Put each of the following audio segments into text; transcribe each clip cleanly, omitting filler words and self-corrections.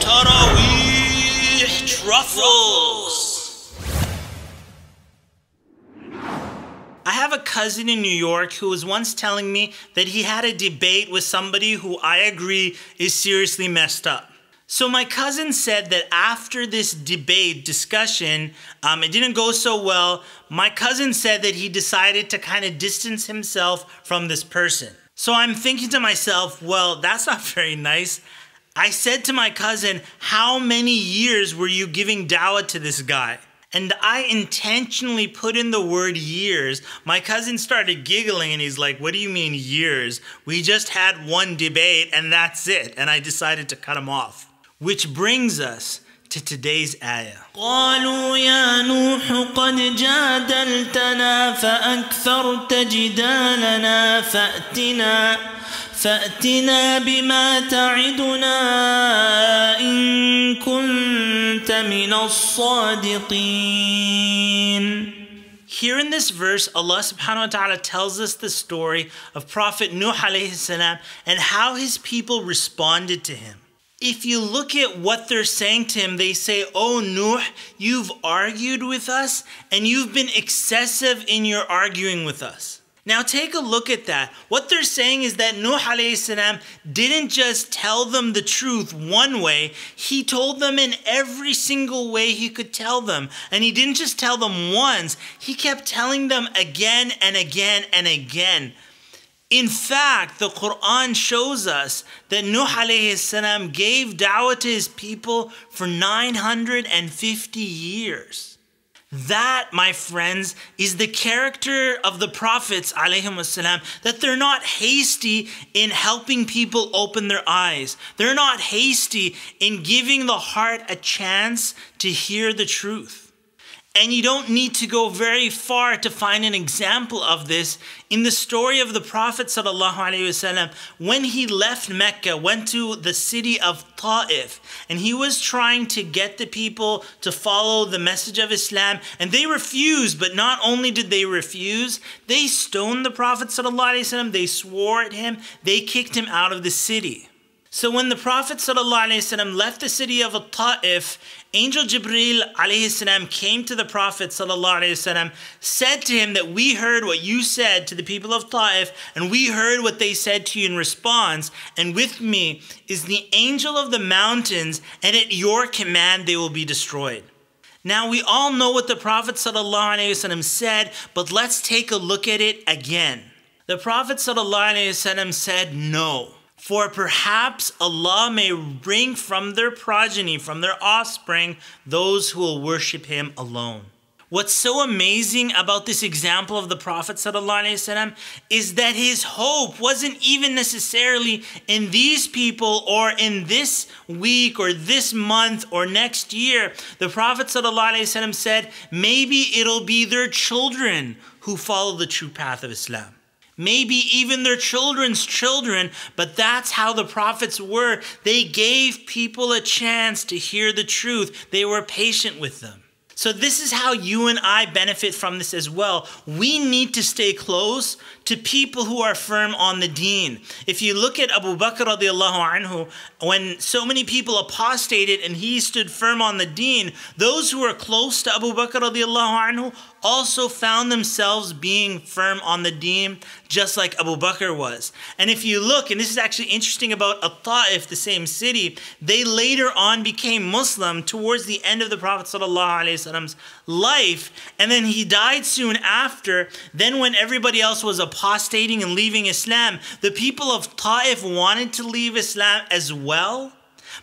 Taraweeh Truffles. I have a cousin in New York who was once telling me that he had a debate with somebody who I agree is seriously messed up. So my cousin said that after this discussion, it didn't go so well. My cousin said that he decided to kind of distance himself from this person. So I'm thinking to myself, well, that's not very nice. I said to my cousin, how many years were you giving dawah to this guy? And I intentionally put in the word years. My cousin started giggling and he's like, what do you mean years? We just had one debate and that's it. And I decided to cut him off. Which brings us to today's ayah. قالوا يا نوح قد جادلتنا فأكثرت جدالنا فأتنا بما تعدنا إن كنت من الصادقين. Here in this verse, Allah subhanahu wa ta'ala tells us the story of Prophet Nuh alayhi salam and how his people responded to him. If you look at what they're saying to him, they say, oh Nuh, you've argued with us and you've been excessive in your arguing with us. Now take a look at that. What they're saying is that Nuh alayhi salam didn't just tell them the truth one way, he told them in every single way he could tell them. And he didn't just tell them once, he kept telling them again and again and again. In fact, the Quran shows us that Nuh alayhi salam gave da'wah to his people for 950 years. That, my friends, is the character of the prophets alayhim wassalam, that they're not hasty in helping people open their eyes. They're not hasty in giving the heart a chance to hear the truth. And you don't need to go very far to find an example of this in the story of the Prophet ﷺ when he left Mecca, went to the city of Ta'if, and he was trying to get the people to follow the message of Islam, and they refused. But not only did they refuse, they stoned the Prophet ﷺ, they swore at him, they kicked him out of the city. So when the Prophet ﷺ left the city of Ta'if, Angel Jibreel alayhi salam came to the Prophet ﷺ, said to him that we heard what you said to the people of Ta'if, and we heard what they said to you in response, and with me is the angel of the mountains, and at your command they will be destroyed. Now we all know what the Prophet ﷺ said, but let's take a look at it again. The Prophet ﷺ said no. For perhaps Allah may bring from their progeny, from their offspring, those who will worship Him alone. What's so amazing about this example of the Prophet ﷺ is that his hope wasn't even necessarily in these people or in this week or this month or next year. The Prophet ﷺ said, maybe it'll be their children who follow the true path of Islam. Maybe even their children's children, but that's how the prophets were. They gave people a chance to hear the truth. They were patient with them. So this is how you and I benefit from this as well. We need to stay close to people who are firm on the deen. If you look at Abu Bakr radiallahu anhu, when so many people apostated and he stood firm on the deen, those who were close to Abu Bakr radiallahu anhu also found themselves being firm on the deen, just like Abu Bakr was. And if you look, and this is actually interesting about Ta'if, the same city, they later on became Muslim towards the end of the Prophet ﷺ's life, and then he died soon after. Then when everybody else was apostating and leaving Islam, the people of Ta'if wanted to leave Islam as well.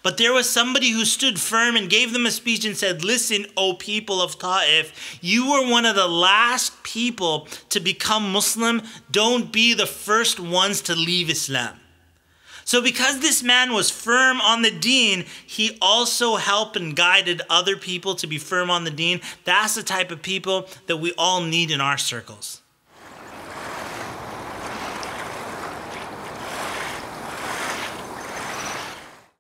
But there was somebody who stood firm and gave them a speech and said, listen, O people of Ta'if, you were one of the last people to become Muslim. Don't be the first ones to leave Islam. So because this man was firm on the deen, he also helped and guided other people to be firm on the deen. That's the type of people that we all need in our circles.